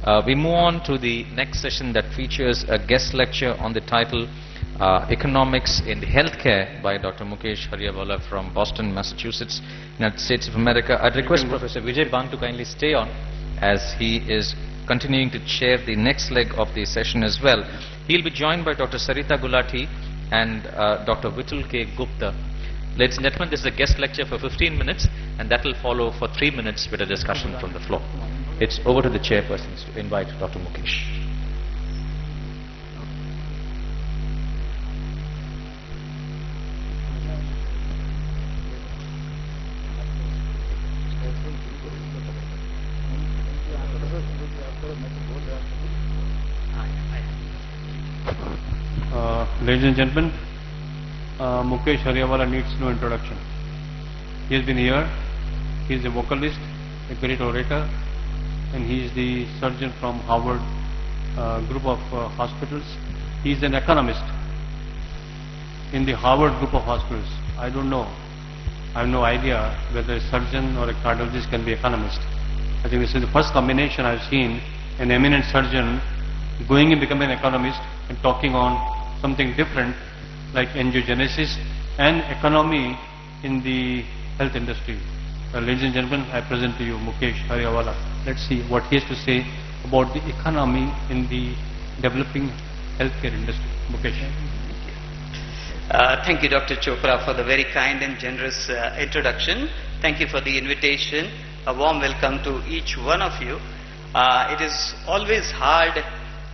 We move on to the next session that features a guest lecture on the title Economics in the Healthcare by Dr. Mukesh Hariawala from Boston, Massachusetts, United States of America. I'd request Professor Vijay Bang to kindly stay on as he is continuing to chair the next leg of the session as well. He'll be joined by Dr. Sarita Gulati and Dr. Vitul K. Gupta. Ladies and gentlemen, this is a guest lecture for 15 minutes and that will follow for 3 minutes with a discussion from the floor. It's over to the chairpersons to invite Dr. Mukesh. Ladies and gentlemen, Mukesh Hariawala needs no introduction. He has been here. He is a vocalist, a great orator, and he is the surgeon from Harvard group of hospitals. He is an economist in the Harvard group of hospitals. I don't know. I have no idea whether a surgeon or a cardiologist can be economist. I think this is the first combination I have seen, an eminent surgeon going and becoming an economist and talking on something different like angiogenesis and economy in the health industry. Ladies and gentlemen, I present to you Mukesh Hariawala. Let's see what he has to say about the economy in the developing healthcare industry. Mukesh. Thank you, Dr. Chopra, for the very kind and generous introduction. Thank you for the invitation. A warm welcome to each one of you. It is always hard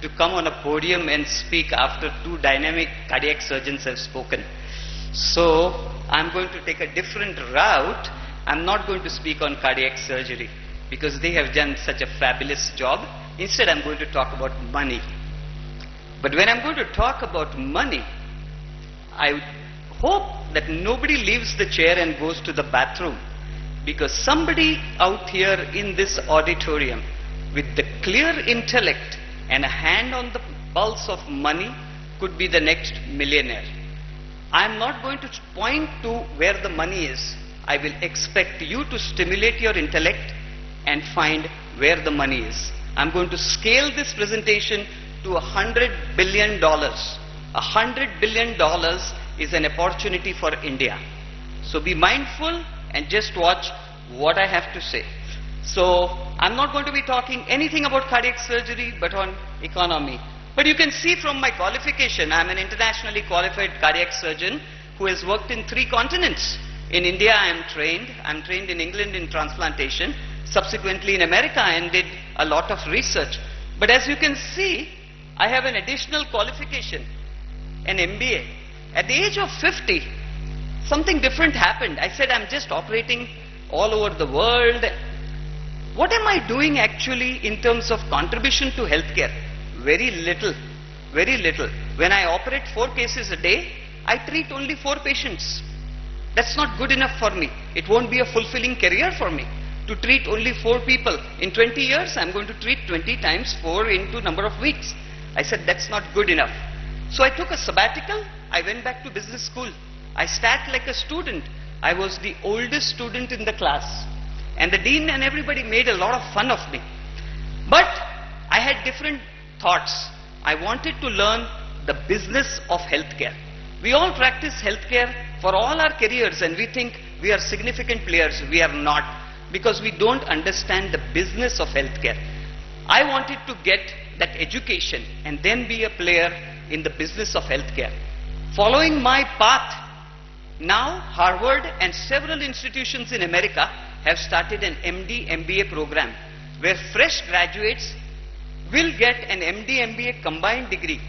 to come on a podium and speak after two dynamic cardiac surgeons have spoken. So I'm going to take a different route. I'm not going to speak on cardiac surgery because they have done such a fabulous job. Instead, I'm going to talk about money. But when I'm going to talk about money, I hope that nobody leaves the chair and goes to the bathroom, because somebody out here in this auditorium with the clear intellect and a hand on the pulse of money could be the next millionaire. I'm not going to point to where the money is. I will expect you to stimulate your intellect and find where the money is. I'm going to scale this presentation to $100 billion. $100 billion is an opportunity for India. So be mindful and just watch what I have to say. So I'm not going to be talking anything about cardiac surgery but on economy. But you can see from my qualification, I'm an internationally qualified cardiac surgeon who has worked in 3 continents. In India I'm trained in England in transplantation, subsequently in America, and did a lot of research. But as you can see, I have an additional qualification, an MBA. At the age of 50, something different happened. I said I'm just operating all over the world. What am I doing actually in terms of contribution to healthcare? Very little, very little. When I operate 4 cases a day, I treat only 4 patients. That's not good enough for me. It won't be a fulfilling career for me to treat only 4 people. In 20 years, I'm going to treat 20 times 4 into number of weeks. I said that's not good enough. So I took a sabbatical. I went back to business school. I sat like a student. I was the oldest student in the class. And the dean and everybody made a lot of fun of me. But I had different thoughts. I wanted to learn the business of healthcare. We all practice healthcare for all our careers and we think we are significant players. We are not, because we don't understand the business of healthcare. I wanted to get that education and then be a player in the business of healthcare. Following my path, now Harvard and several institutions in America have started an MD MBA program where fresh graduates will get an MD MBA combined degree.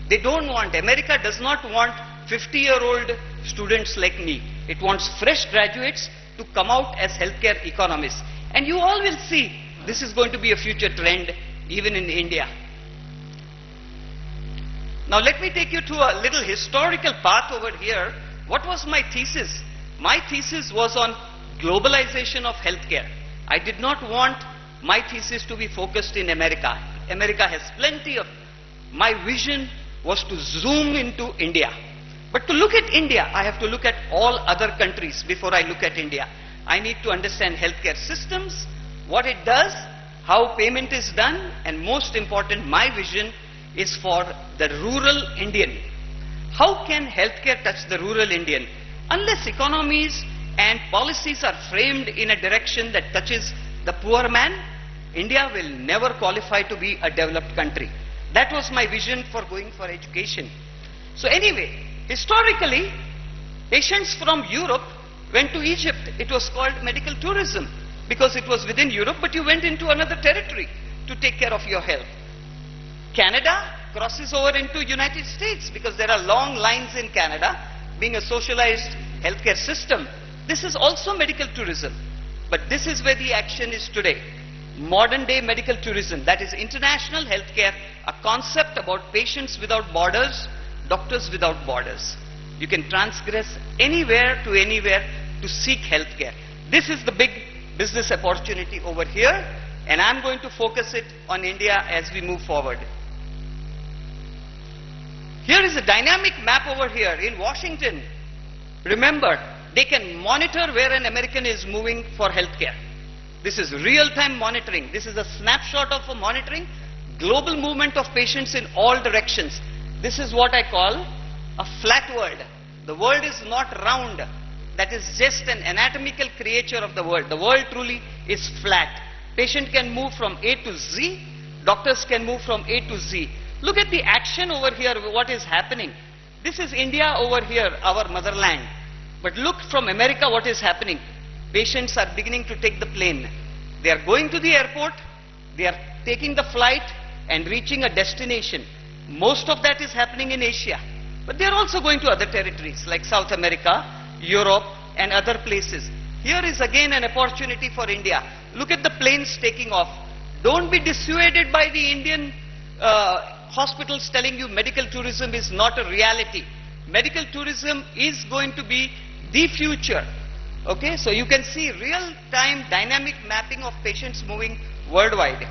They don't want, America does not want 50-year-old students like me. It wants fresh graduates to come out as healthcare economists. And you all will see this is going to be a future trend even in India. Now let me take you to a little historical path over here. What was my thesis? My thesis was on globalization of healthcare. I did not want my thesis to be focused in America. America has plenty of... My vision was to zoom into India. But to look at India, I have to look at all other countries before I look at India. I need to understand healthcare systems, what it does, how payment is done, and most important, my vision is for the rural Indian. How can healthcare touch the rural Indian? Unless economies and policies are framed in a direction that touches the poor man, India will never qualify to be a developed country. That was my vision for going for education. So anyway, historically, patients from Europe went to Egypt. It was called medical tourism because it was within Europe, but you went into another territory to take care of your health. Canada crosses over into United States because there are long lines in Canada, being a socialized healthcare system. This is also medical tourism. But this is where the action is today. Modern day medical tourism, that is international healthcare, a concept about patients without borders, doctors without borders. You can transgress anywhere to seek healthcare. This is the big business opportunity over here, and I'm going to focus it on India as we move forward. Here is a dynamic map over here in Washington. Remember, they can monitor where an American is moving for healthcare. This is real-time monitoring. This is a snapshot of a monitoring global movement of patients in all directions. This is what I call a flat world. The world is not round. That is just an anatomical creature of the world. The world truly is flat. Patient can move from A to Z. Doctors can move from A to Z. Look at the action over here, what is happening. This is India over here, our motherland. But look from America what is happening. Patients are beginning to take the plane. They are going to the airport, they are taking the flight and reaching a destination. Most of that is happening in Asia. But they are also going to other territories like South America, Europe and other places. Here is again an opportunity for India. Look at the planes taking off. Don't be dissuaded by the Indian hospitals telling you medical tourism is not a reality. Medical tourism is going to be the future. Okay, so you can see real-time dynamic mapping of patients moving worldwide.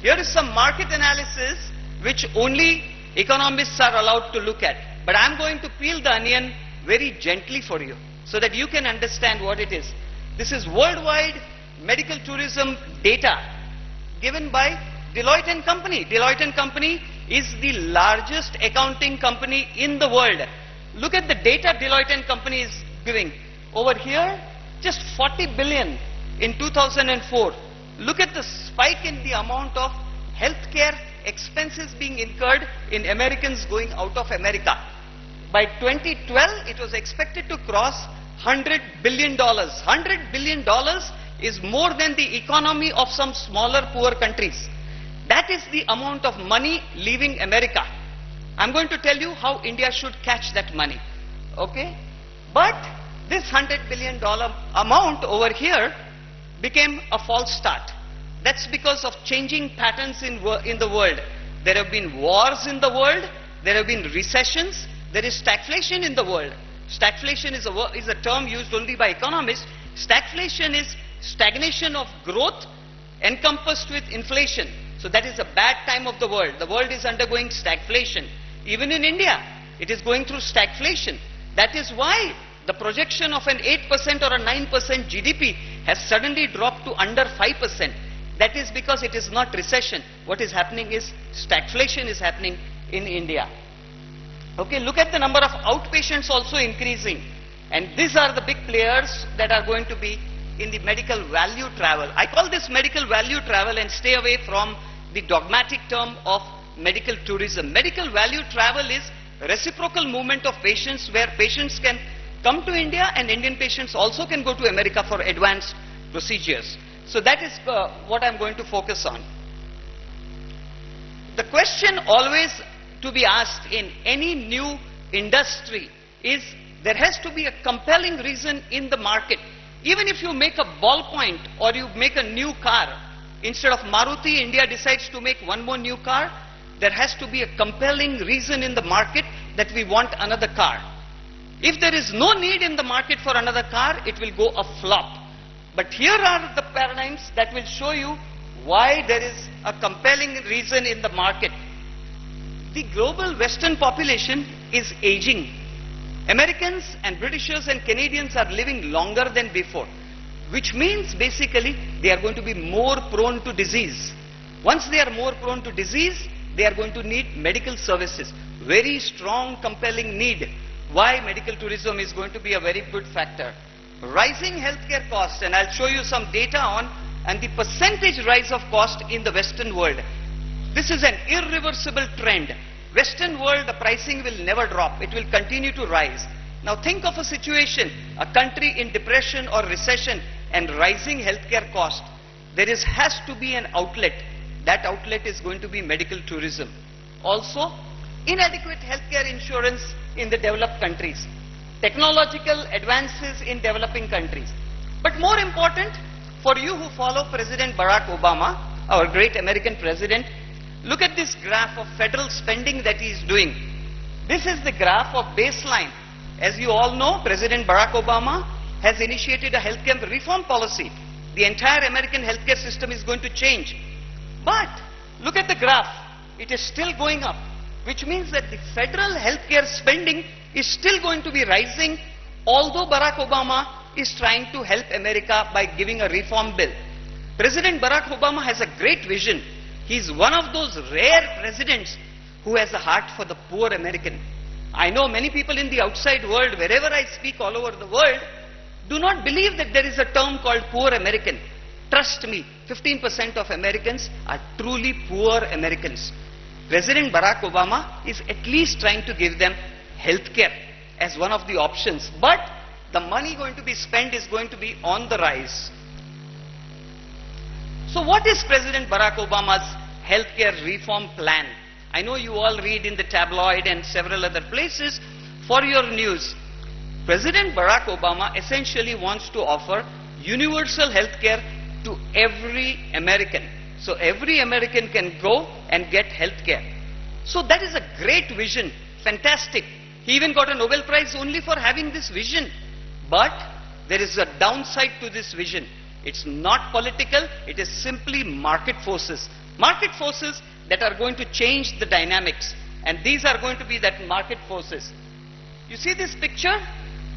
Here is some market analysis which only economists are allowed to look at. But I'm going to peel the onion very gently for you so that you can understand what it is. This is worldwide medical tourism data given by Deloitte and Company. Deloitte and Company is the largest accounting company in the world. Look at the data Deloitte and Company is giving. Over here, just 40 billion in 2004. Look at the spike in the amount of healthcare expenses being incurred in Americans going out of America. By 2012, it was expected to cross $100 billion. $100 billion is more than the economy of some smaller poor countries. That is the amount of money leaving America. I'm going to tell you how India should catch that money. Okay? But this $100 billion amount over here became a false start. That's because of changing patterns in the world. There have been wars in the world. There have been recessions. There is stagflation in the world. Stagflation is a term used only by economists. Stagflation is stagnation of growth encompassed with inflation. So that is a bad time of the world. The world is undergoing stagflation. Even in India, it is going through stagflation. That is why the projection of an 8% or a 9% GDP has suddenly dropped to under 5%. That is because it is not recession. What is happening is stagflation is happening in India. Okay, look at the number of outpatients also increasing. And these are the big players that are going to be in the medical value travel. I call this medical value travel and stay away from the dogmatic term of medical tourism. Medical value travel is reciprocal movement of patients where patients can come to India and Indian patients also can go to America for advanced procedures. So that is what I'm going to focus on. The question always to be asked in any new industry is there has to be a compelling reason in the market. Even if you make a ballpoint or you make a new car, instead of Maruti, India decides to make one more new car, there has to be a compelling reason in the market that we want another car. If there is no need in the market for another car, it will go a flop. But here are the paradigms that will show you why there is a compelling reason in the market. The global Western population is aging. Americans and Britishers and Canadians are living longer than before. which means basically they are going to be more prone to disease. Once they are more prone to disease, they are going to need medical services. Very strong, compelling need. Why medical tourism is going to be a very good factor. Rising healthcare costs, and I'll show you some data on, and the percentage rise of cost in the Western world. This is an irreversible trend. Western world, the pricing will never drop. It will continue to rise. Now think of a situation, a country in depression or recession and rising healthcare cost. There has to be an outlet. That outlet is going to be medical tourism. Also, inadequate healthcare insurance in the developed countries. Technological advances in developing countries. But more important, for you who follow President Barack Obama, our great American president, look at this graph of federal spending that he is doing. This is the graph of baseline. As you all know, President Barack Obama has initiated a healthcare reform policy. The entire American healthcare system is going to change. But look at the graph. It is still going up, which means that the federal healthcare spending is still going to be rising, although Barack Obama is trying to help America by giving a reform bill. President Barack Obama has a great vision. He is one of those rare presidents who has a heart for the poor American. I know many people in the outside world, wherever I speak all over the world, do not believe that there is a term called poor American. Trust me, 15% of Americans are truly poor Americans. President Barack Obama is at least trying to give them health care as one of the options. But the money going to be spent is going to be on the rise. So what is President Barack Obama's healthcare reform plan? I know you all read in the tabloid and several other places. For your news, President Barack Obama essentially wants to offer universal healthcare to every American. So every American can go and get healthcare. So that is a great vision, fantastic. He even got a Nobel Prize only for having this vision. But there is a downside to this vision. It's not political, it is simply market forces. Market forces that are going to change the dynamics. And these are going to be that market forces. You see this picture?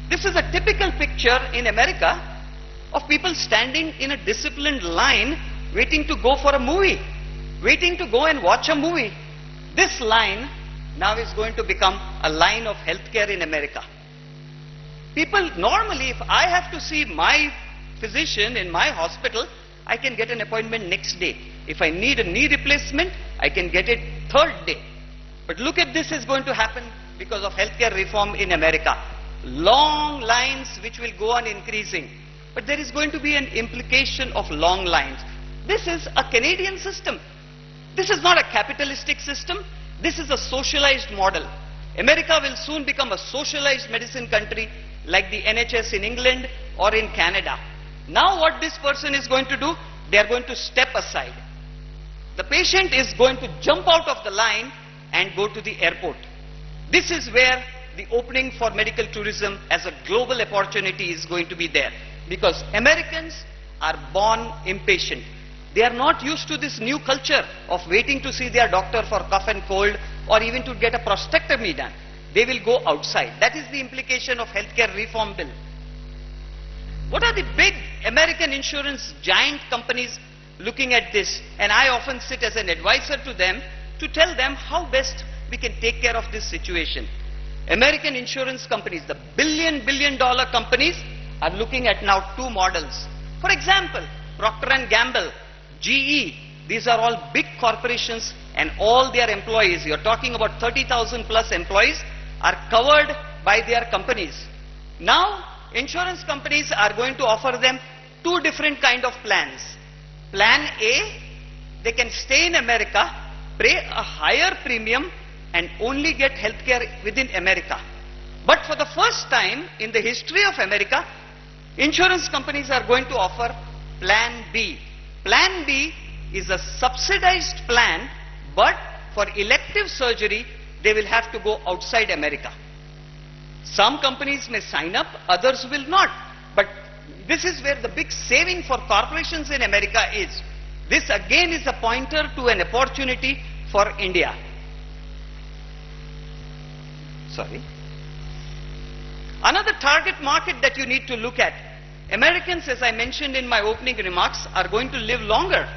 This is a typical picture in America of people standing in a disciplined line waiting to go for a movie, waiting to go and watch a movie. This line now is going to become a line of healthcare in America. People normally, if I have to see my physician in my hospital, I can get an appointment next day. If I need a knee replacement, I can get it third day. But look at this is going to happen because of healthcare reform in America. Long lines which will go on increasing. But there is going to be an implication of long lines. This is a Canadian system. This is not a capitalistic system. This is a socialized model. America will soon become a socialized medicine country like the NHS in England or in Canada. Now what this person is going to do, they are going to step aside. The patient is going to jump out of the line and go to the airport. This is where the opening for medical tourism as a global opportunity is going to be there. Because Americans are born impatient. They are not used to this new culture of waiting to see their doctor for cough and cold or even to get a prostatectomy done. They will go outside. That is the implication of healthcare reform bill. What are the big American insurance giant companies looking at this? And I often sit as an advisor to them to tell them how best we can take care of this situation. American insurance companies, the billion dollar companies, are looking at now two models. For example, Procter & Gamble, GE, these are all big corporations and all their employees, you're talking about 30,000 plus employees, are covered by their companies. Now, insurance companies are going to offer them two different kind of plans. Plan A, they can stay in America, pay a higher premium and only get healthcare within America. But for the first time in the history of America, insurance companies are going to offer Plan B. Plan B is a subsidized plan, but for elective surgery, they will have to go outside America. Some companies may sign up, others will not. But this is where the big saving for corporations in America is. This again is a pointer to an opportunity for India. Sorry. Another target market that you need to look at Americans, as I mentioned in my opening remarks, are going to live longer.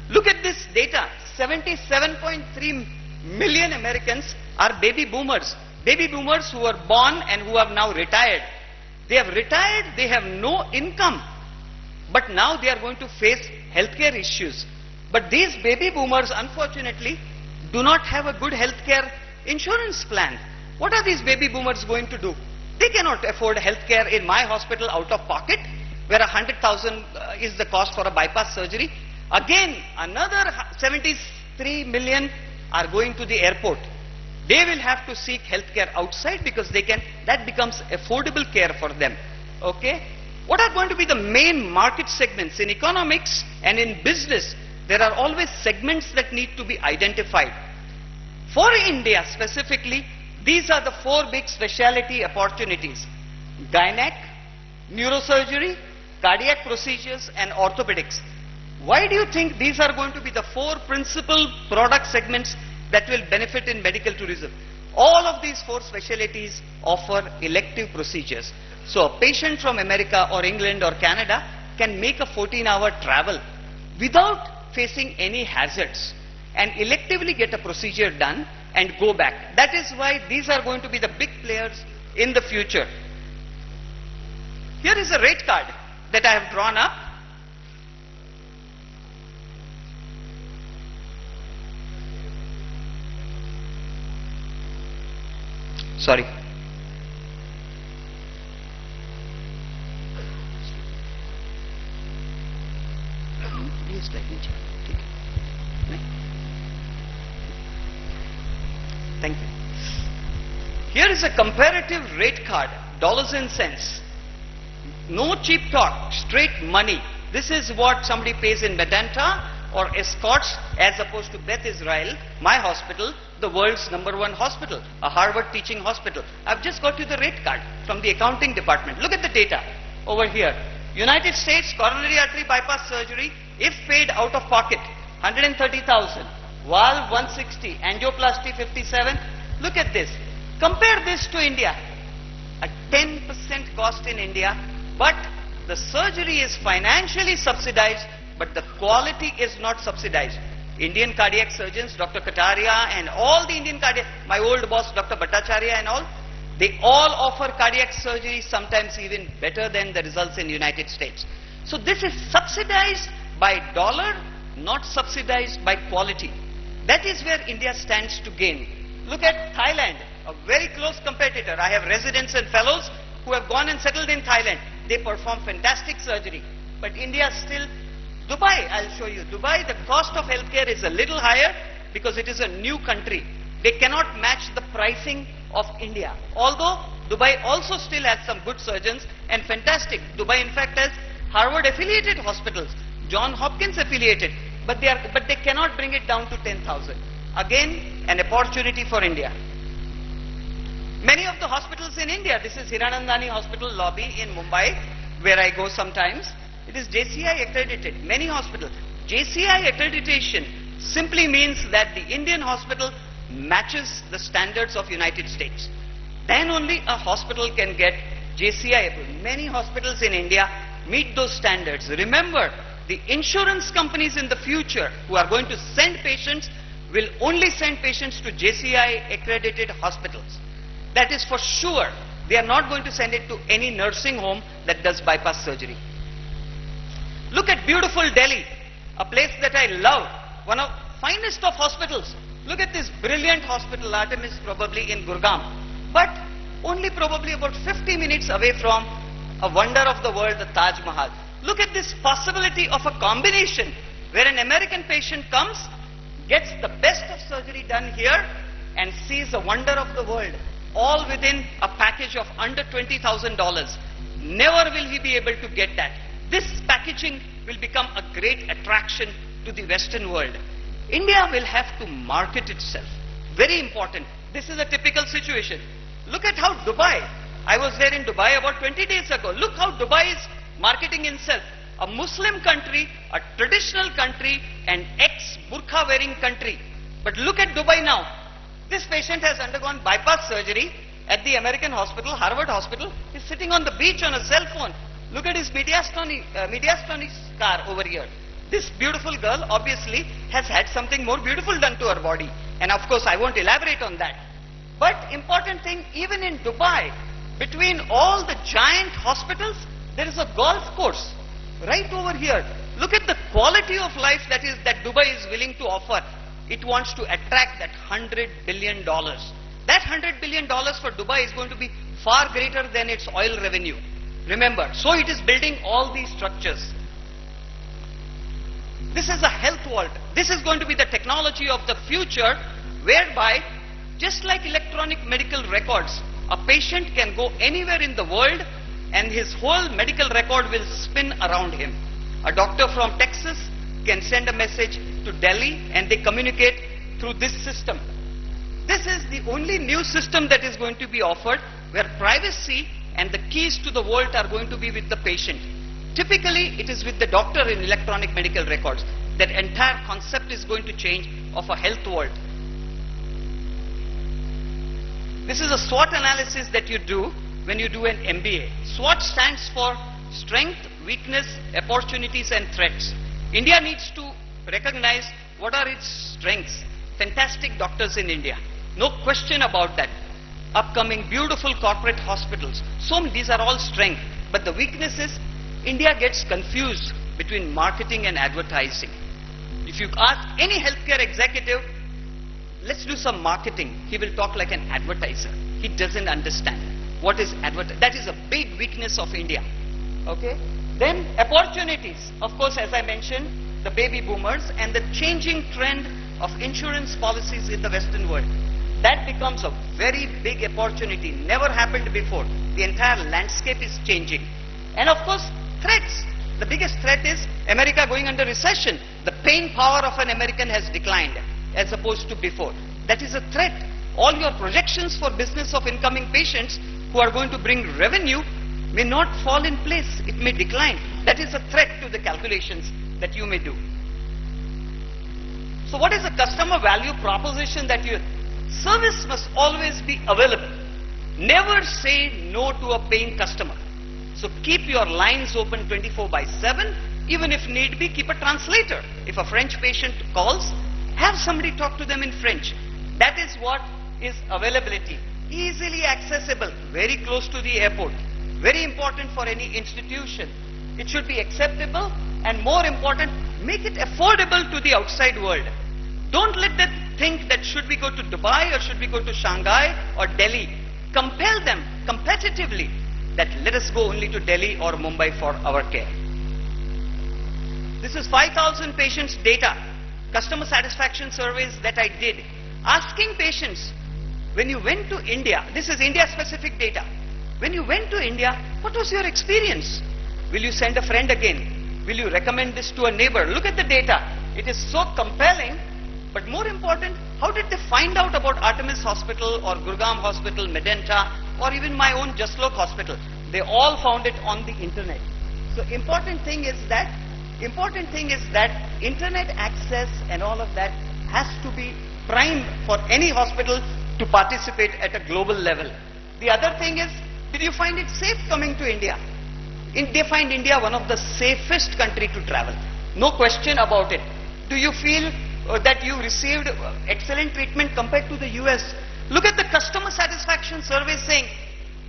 Look at this data. 77.3 million Americans are baby boomers. Baby boomers who were born and who have now retired. They have retired, they have no income. But now they are going to face healthcare issues. But these baby boomers, unfortunately, do not have a good healthcare insurance plan. What are these baby boomers going to do? They cannot afford healthcare in my hospital out of pocket, where 100,000 is the cost for a bypass surgery. Again, another 73 million are going to the airport. They will have to seek healthcare outside because that becomes affordable care for them. Okay? What are going to be the main market segments? In economics and in business, there are always segments that need to be identified. For India specifically, these are the 4 big specialty opportunities: gynec, neurosurgery, cardiac procedures, and orthopedics. Why do you think these are going to be the 4 principal product segments that will benefit in medical tourism? All of these 4 specialties offer elective procedures. So a patient from America or England or Canada can make a 14-hour travel without facing any hazards and electively get a procedure done and go back. That is why these are going to be the big players in the future. Here is a rate card that I have drawn up. Sorry. Please let me check. Thank you. Here is a comparative rate card, dollars and cents. No cheap talk, straight money. This is what somebody pays in Medanta or Escorts as opposed to Beth Israel, my hospital, the world's #1 hospital, a Harvard teaching hospital. I've just got you the rate card from the accounting department. Look at the data over here. United States coronary artery bypass surgery, if paid out of pocket, 130,000. Valve 160, angioplasty 57. Look at this. Compare this to India. A 10% cost in India, but the surgery is financially subsidized, but the quality is not subsidized. Indian cardiac surgeons, Dr. Kataria and all the Indian cardiac, my old boss Dr. Bhattacharya and all, they all offer cardiac surgery sometimes even better than the results in United States. So this is subsidized by dollar, not subsidized by quality. That is where India stands to gain. Look at Thailand, a very close competitor. I have residents and fellows who have gone and settled in Thailand. They perform fantastic surgery. But India still, Dubai, I'll show you. Dubai, the cost of healthcare is a little higher because it is a new country. They cannot match the pricing of India. Although Dubai also still has some good surgeons and fantastic. Dubai in fact has Harvard affiliated hospitals, John Hopkins affiliated. But they cannot bring it down to 10,000. Again, an opportunity for India. Many of the hospitals in India, this is Hiranandani Hospital lobby in Mumbai, where I go sometimes. It is JCI accredited. Many hospitals. JCI accreditation simply means that the Indian hospital matches the standards of United States. Then only a hospital can get JCI approved. Many hospitals in India meet those standards. Remember, the insurance companies in the future who are going to send patients will only send patients to JCI accredited hospitals. That is for sure. They are not going to send it to any nursing home that does bypass surgery. Look at beautiful Delhi, a place that I love, one of finest of hospitals. Look at this brilliant hospital, Artemis probably in Gurgaon, but only probably about 50 minutes away from a wonder of the world, the Taj Mahal. Look at this possibility of a combination where an American patient comes, gets the best of surgery done here and sees a wonder of the world, all within a package of under $20,000. Never will he be able to get that. This packaging will become a great attraction to the Western world. India will have to market itself. Very important. This is a typical situation. Look at how Dubai, I was there in Dubai about 20 days ago. Look how Dubai is marketing itself. A Muslim country, a traditional country, an ex-burqa wearing country. But look at Dubai now. This patient has undergone bypass surgery at the American hospital, Harvard hospital. He's sitting on the beach on a cell phone. Look at his mediastinal scar over here. This beautiful girl obviously has had something more beautiful done to her body. And of course, I won't elaborate on that. But important thing, even in Dubai, between all the giant hospitals, there is a golf course right over here. Look at the quality of life that Dubai is willing to offer. It wants to attract that $100 billion. That $100 billion for Dubai is going to be far greater than its oil revenue. Remember, so it is building all these structures. This is a health vault. This is going to be the technology of the future, whereby, just like electronic medical records, a patient can go anywhere in the world and his whole medical record will spin around him. A doctor from Texas can send a message to Delhi and they communicate through this system. This is the only new system that is going to be offered, where privacy and the keys to the vault are going to be with the patient. Typically, it is with the doctor in electronic medical records. That entire concept is going to change of a health vault. This is a SWOT analysis that you do when you do an MBA. SWOT stands for strength, weakness, opportunities and threats. India needs to recognize what are its strengths. Fantastic doctors in India. No question about that. Upcoming beautiful corporate hospitals. These are all strength. But the weakness is India gets confused between marketing and advertising. If you ask any healthcare executive, let's do some marketing, he will talk like an advertiser. He doesn't understand what is advertising. That is a big weakness of India. Okay? Then opportunities. Of course, as I mentioned, the baby boomers and the changing trend of insurance policies in the Western world. That becomes a very big opportunity. Never happened before. The entire landscape is changing. And of course, threats. The biggest threat is America going under recession. The paying power of an American has declined as opposed to before. That is a threat. All your projections for business of incoming patients who are going to bring revenue may not fall in place. It may decline. That is a threat to the calculations that you may do. So what is the customer value proposition that you... Service must always be available. Never say no to a paying customer. So keep your lines open 24/7. Even if need be, keep a translator. If a French patient calls, have somebody talk to them in French. That is what is availability. Easily accessible, very close to the airport. Very important for any institution. It should be acceptable, and more important, make it affordable to the outside world. Don't let them think that should we go to Dubai or should we go to Shanghai or Delhi. Compel them competitively that let us go only to Delhi or Mumbai for our care. This is 5,000 patients data, customer satisfaction surveys that I did. Asking patients, when you went to India, this is India specific data. When you went to India, what was your experience? Will you send a friend again? Will you recommend this to a neighbor? Look at the data. It is so compelling. But more important, how did they find out about Artemis Hospital or Gurgaon Hospital, Medenta, or even my own Jaslok Hospital? They all found it on the internet. So important thing is that internet access and all of that has to be prime for any hospital to participate at a global level. The other thing is, did you find it safe coming to India? They find India one of the safest country to travel. No question about it. Do you feel that you received excellent treatment compared to the US? Look at the customer satisfaction survey saying,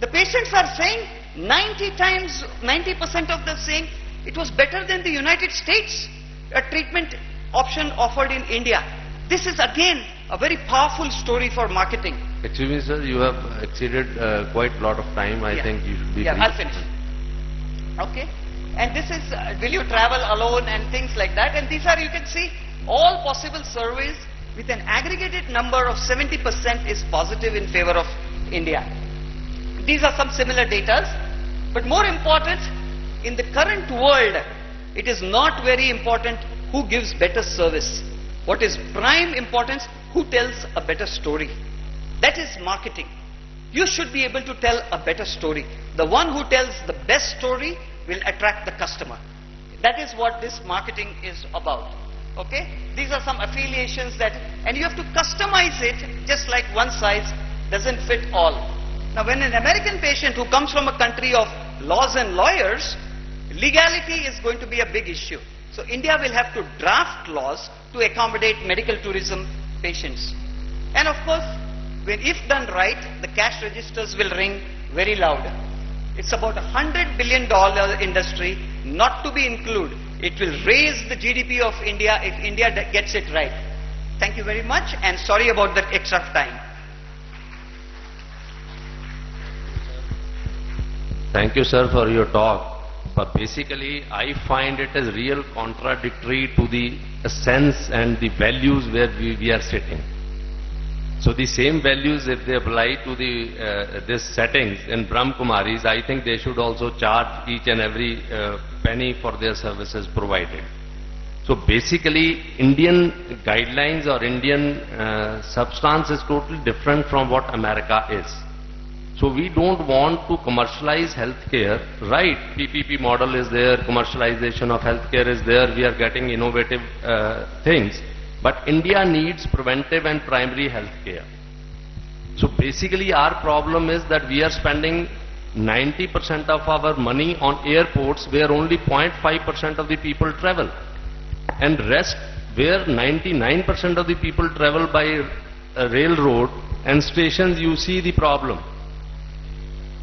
the patients are saying 90% of them saying it was better than the United States, a treatment option offered in India. This is again a very powerful story for marketing. Excuse me, sir, you have exceeded quite a lot of time. I think you should be brief. I'll finish. Okay. And this is, will you travel alone and things like that. And these are, you can see, all possible surveys with an aggregated number of 70% is positive in favor of India. These are some similar data. But more important, in the current world, it is not very important who gives better service. What is prime importance, who tells a better story. That is marketing. You should be able to tell a better story. The one who tells the best story will attract the customer. That is what this marketing is about. Okay? These are some affiliations that, and you have to customize it, just like one size doesn't fit all. Now when an American patient who comes from a country of laws and lawyers Legality is going to be a big issue. So India will have to draft laws to accommodate medical tourism patients. And of course, if done right, the cash registers will ring very loud. It's about $100 billion industry, not to be included. It will raise the GDP of India if India gets it right. Thank you very much, and sorry about the extra time. Thank you, sir, for your talk. But basically, I find it as real contradictory to the sense and the values where we are sitting. So the same values, if they apply to the this settings in Brahmakumaris, I think they should also charge each and every penny for their services provided. So basically, Indian guidelines or Indian substance is totally different from what America is. So we don't want to commercialize healthcare, right? PPP model is there, commercialization of healthcare is there, we are getting innovative things. But India needs preventive and primary healthcare. So basically our problem is that we are spending 90% of our money on airports where only 0.5% of the people travel. And rest where 99% of the people travel by railroad and stations, you see the problem.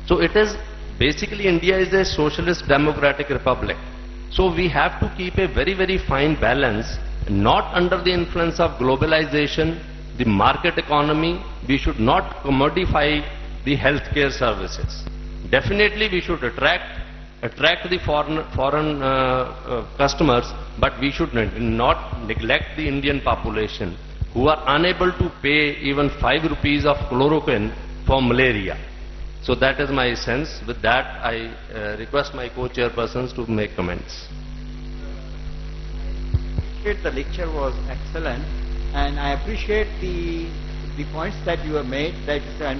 So it is basically India is a socialist democratic republic. So we have to keep a very, very fine balance, not under the influence of globalization, the market economy. We should not commodify the healthcare services. Definitely we should attract the foreign customers, but we should not neglect the Indian population who are unable to pay even 5 rupees of chloroquine for malaria. So that is my sense. With that, I request my co-chairpersons to make comments. The lecture was excellent, and I appreciate the points that you have made, that it's a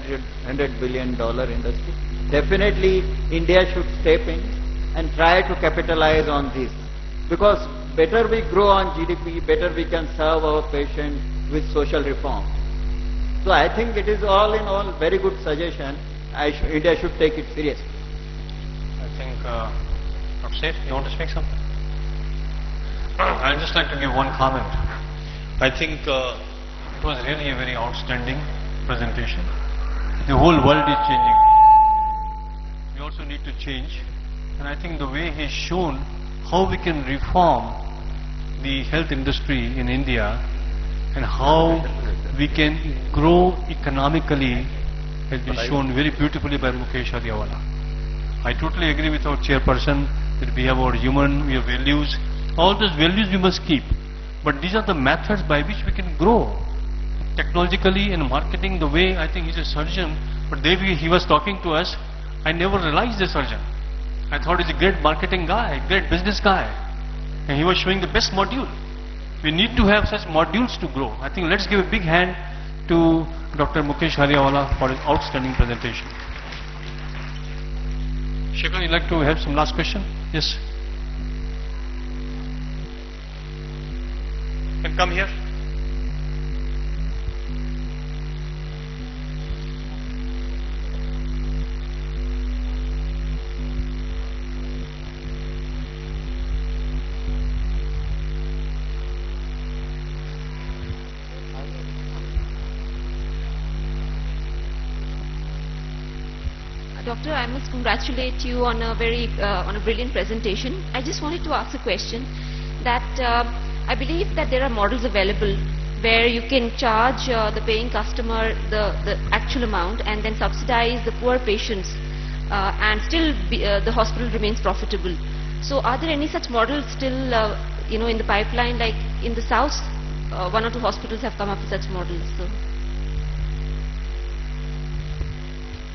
$100 billion industry. Definitely, India should step in and try to capitalize on this, because better we grow on GDP, better we can serve our patients with social reform. So I think it is all in all very good suggestion. India should take it seriously. I think, Dr. Seth, you want to speak something? I'd just like to give one comment. I think it was really a very outstanding presentation. The whole world is changing. We also need to change. And I think the way he's shown how we can reform the health industry in India and how we can grow economically has been shown very beautifully by Mukesh Hariawala. I totally agree with our chairperson that we have our human, we have values. All those values we must keep. But these are the methods by which we can grow. Technologically and marketing, the way, I think he's a surgeon, but the way he was talking to us, I never realized the surgeon. I thought he's a great marketing guy, great business guy. And he was showing the best module. We need to have such modules to grow. I think let's give a big hand to Dr. Mukesh Hariawala for his outstanding presentation. Shekhar, you'd like to have some last question? Yes. You can come here. Doctor, I must congratulate you on a brilliant presentation. I just wanted to ask a question that I believe that there are models available where you can charge the paying customer the actual amount and then subsidize the poor patients and still the hospital remains profitable. So are there any such models still in the pipeline? Like in the south, 1 or 2 hospitals have come up with such models. So.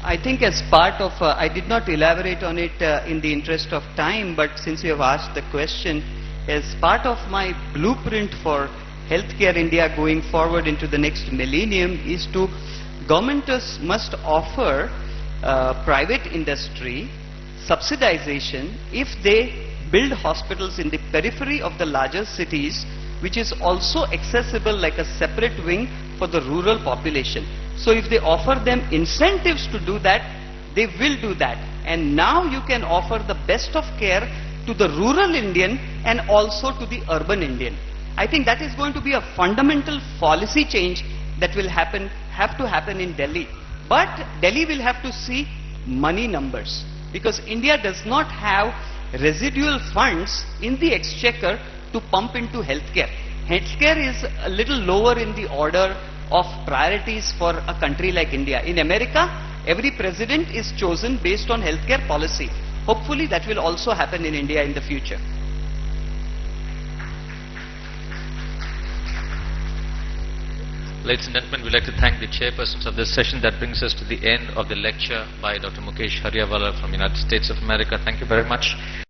I think as part of, I did not elaborate on it in the interest of time, but since you have asked the question, as part of my blueprint for healthcare India going forward into the next millennium is to, government must offer private industry subsidization if they build hospitals in the periphery of the larger cities, which is also accessible like a separate wing for the rural population. So if they offer them incentives to do that, they will do that. And now you can offer the best of care to the rural Indian and also to the urban Indian. I think that is going to be a fundamental policy change that will have to happen in Delhi. But Delhi will have to see money numbers, because India does not have residual funds in the exchequer to pump into healthcare. Healthcare is a little lower in the order of priorities for a country like India. In America, every president is chosen based on healthcare policy. Hopefully that will also happen in India in the future. Ladies and gentlemen, we'd like to thank the chairpersons of this session. That brings us to the end of the lecture by Dr. Mukesh Hariawala from the United States of America. Thank you very much.